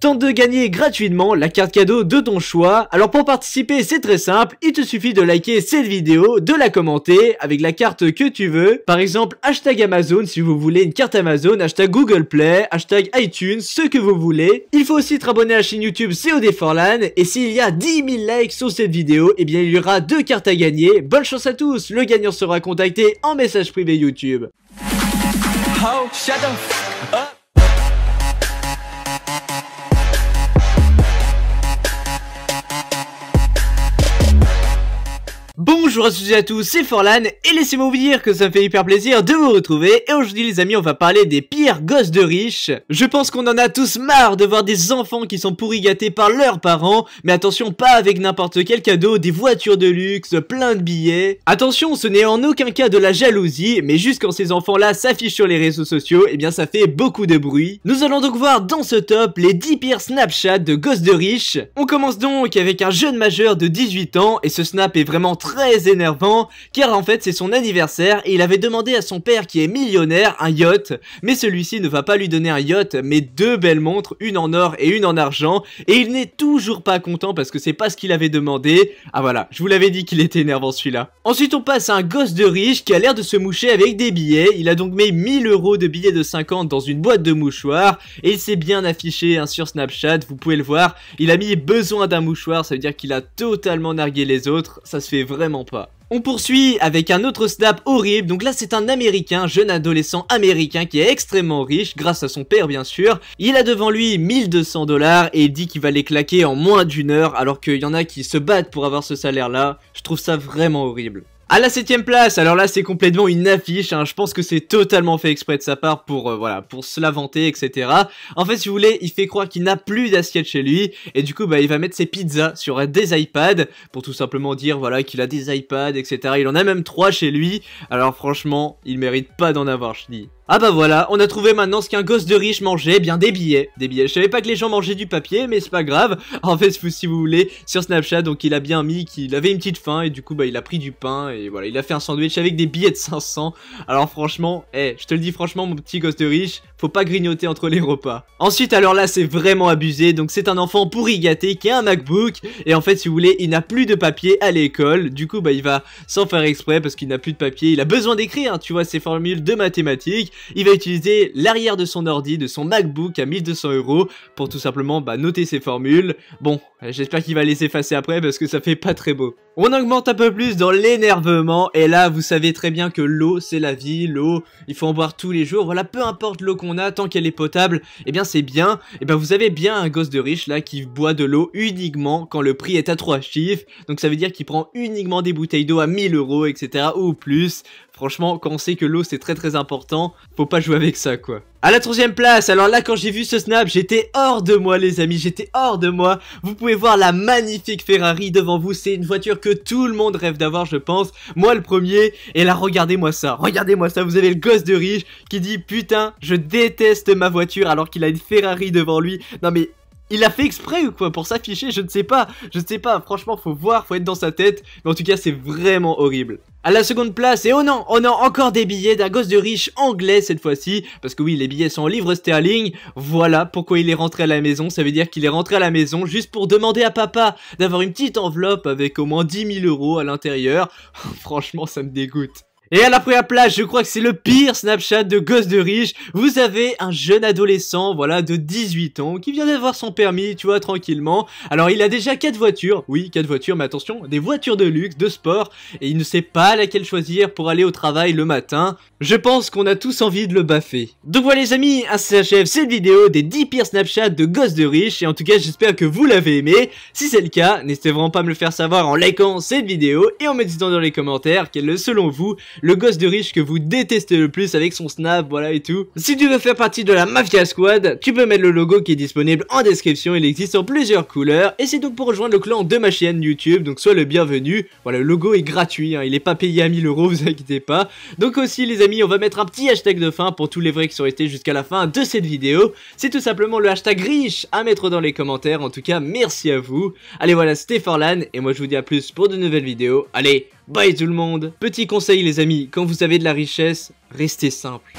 Tente de gagner gratuitement la carte cadeau de ton choix. Alors pour participer, c'est très simple, il te suffit de liker cette vidéo, de la commenter avec la carte que tu veux. Par exemple, hashtag Amazon si vous voulez une carte Amazon, hashtag Google Play, hashtag iTunes, ce que vous voulez. Il faut aussi te abonner à la chaîne YouTube COD Forlan. Et s'il y a 10 000 likes sur cette vidéo, eh bien il y aura 2 cartes à gagner. Bonne chance à tous, le gagnant sera contacté en message privé YouTube. Oh, shut the f up. Bonjour à toutes et à tous, c'est Forlan et laissez-moi vous dire que ça me fait hyper plaisir de vous retrouver. Et aujourd'hui les amis, on va parler des pires gosses de riches. Je pense qu'on en a tous marre de voir des enfants qui sont pourri gâtés par leurs parents. Mais attention, pas avec n'importe quel cadeau, des voitures de luxe, plein de billets. Attention, ce n'est en aucun cas de la jalousie, mais juste quand ces enfants-là s'affichent sur les réseaux sociaux, eh bien ça fait beaucoup de bruit. Nous allons donc voir dans ce top les 10 pires Snapchat de gosses de riches. On commence donc avec un jeune majeur de 18 ans et ce snap est vraiment très énervant car en fait c'est son anniversaire et il avait demandé à son père qui est millionnaire un yacht, mais celui-ci ne va pas lui donner un yacht mais 2 belles montres, une en or et une en argent, et il n'est toujours pas content parce que c'est pas ce qu'il avait demandé. Ah voilà, je vous l'avais dit qu'il était énervant celui-là. Ensuite on passe à un gosse de riche qui a l'air de se moucher avec des billets. Il a donc mis 1000 € de billets de 50 dans une boîte de mouchoirs et il s'est bien affiché hein, sur Snapchat, vous pouvez le voir. Il a mis besoin d'un mouchoir, ça veut dire qu'il a totalement nargué les autres, ça se fait vraiment pas. On poursuit avec un autre snap horrible. Donc là c'est un américain, jeune adolescent américain qui est extrêmement riche grâce à son père bien sûr. Il a devant lui 1200 $ et il dit qu'il va les claquer en moins d'1 heure alors qu'il y en a qui se battent pour avoir ce salaire là. Je trouve ça vraiment horrible. À la 7ème place, alors là c'est complètement une affiche, hein. Je pense que c'est totalement fait exprès de sa part pour voilà, pour se la vanter, etc. En fait si vous voulez, il fait croire qu'il n'a plus d'assiette chez lui, et du coup bah il va mettre ses pizzas sur des iPads, pour tout simplement dire voilà qu'il a des iPads, etc. Il en a même 3 chez lui, alors franchement, il mérite pas d'en avoir, je dis. Ah bah voilà, on a trouvé maintenant ce qu'un gosse de riche mangeait, bien des billets. Des billets, je savais pas que les gens mangeaient du papier, mais c'est pas grave. En fait, si vous voulez, sur Snapchat, donc il a bien mis qu'il avait une petite faim, et du coup bah il a pris du pain, et voilà, il a fait un sandwich avec des billets de 500. Alors franchement, je te le dis franchement mon petit gosse de riche, faut pas grignoter entre les repas. Ensuite, alors là c'est vraiment abusé, donc c'est un enfant pourri gâté qui a un MacBook, et en fait si vous voulez, il n'a plus de papier à l'école, du coup bah il va sans faire exprès, parce qu'il n'a plus de papier, il a besoin d'écrire, hein, tu vois, ses formules de mathématiques. Il va utiliser l'arrière de son ordi, de son MacBook à 1200 € pour tout simplement bah, noter ses formules. Bon, j'espère qu'il va les effacer après parce que ça fait pas très beau. On augmente un peu plus dans l'énervement et là vous savez très bien que l'eau c'est la vie, l'eau il faut en boire tous les jours, voilà, peu importe l'eau qu'on a, tant qu'elle est potable, et bien c'est bien. Et bien vous avez bien un gosse de riche là qui boit de l'eau uniquement quand le prix est à 3 chiffres, donc ça veut dire qu'il prend uniquement des bouteilles d'eau à 1000 €, etc. ou plus. Franchement, quand on sait que l'eau c'est très important, faut pas jouer avec ça quoi. À la 3ème place, alors là quand j'ai vu ce snap, j'étais hors de moi les amis, j'étais hors de moi. Vous pouvez voir la magnifique Ferrari devant vous, c'est une voiture que tout le monde rêve d'avoir je pense. Moi le premier, et là regardez-moi ça, vous avez le gosse de riche qui dit putain je déteste ma voiture alors qu'il a une Ferrari devant lui. Non mais... il a fait exprès ou quoi pour s'afficher? Je ne sais pas, franchement faut voir, faut être dans sa tête, mais en tout cas c'est vraiment horrible. À la 2ème place, et oh non, encore des billets d'un gosse de riche anglais cette fois-ci, parce que oui, les billets sont en livres sterling, voilà pourquoi il est rentré à la maison, ça veut dire qu'il est rentré à la maison juste pour demander à papa d'avoir une petite enveloppe avec au moins 10 000 € à l'intérieur. Franchement, ça me dégoûte. Et à la 1ère place, je crois que c'est le pire Snapchat de gosse de riche. Vous avez un jeune adolescent, voilà, de 18 ans, qui vient d'avoir son permis, tu vois, tranquillement. Alors, il a déjà 4 voitures. Oui, 4 voitures, mais attention, des voitures de luxe, de sport. Et il ne sait pas laquelle choisir pour aller au travail le matin. Je pense qu'on a tous envie de le baffer. Donc voilà les amis, ainsi s'achève cette vidéo des 10 pires Snapchat de gosses de riche. Et en tout cas, j'espère que vous l'avez aimé. Si c'est le cas, n'hésitez vraiment pas à me le faire savoir en likant cette vidéo et en me disant dans les commentaires quel est selon vous le gosse de riche que vous détestez le plus avec son snap, voilà et tout. Si tu veux faire partie de la Mafia Squad, tu peux mettre le logo qui est disponible en description, il existe en plusieurs couleurs. Et c'est donc pour rejoindre le clan de ma chaîne YouTube, donc sois le bienvenu. Voilà, le logo est gratuit, hein, il est pas payé à 1000 €, vous inquiétez pas. Donc aussi les amis, on va mettre un petit hashtag de fin pour tous les vrais qui sont restés jusqu'à la fin de cette vidéo. C'est tout simplement le hashtag riche à mettre dans les commentaires, en tout cas merci à vous. Allez voilà, c'était Forlan, et moi je vous dis à plus pour de nouvelles vidéos. Allez, bye tout le monde. Petit conseil les amis, quand vous avez de la richesse, restez simple.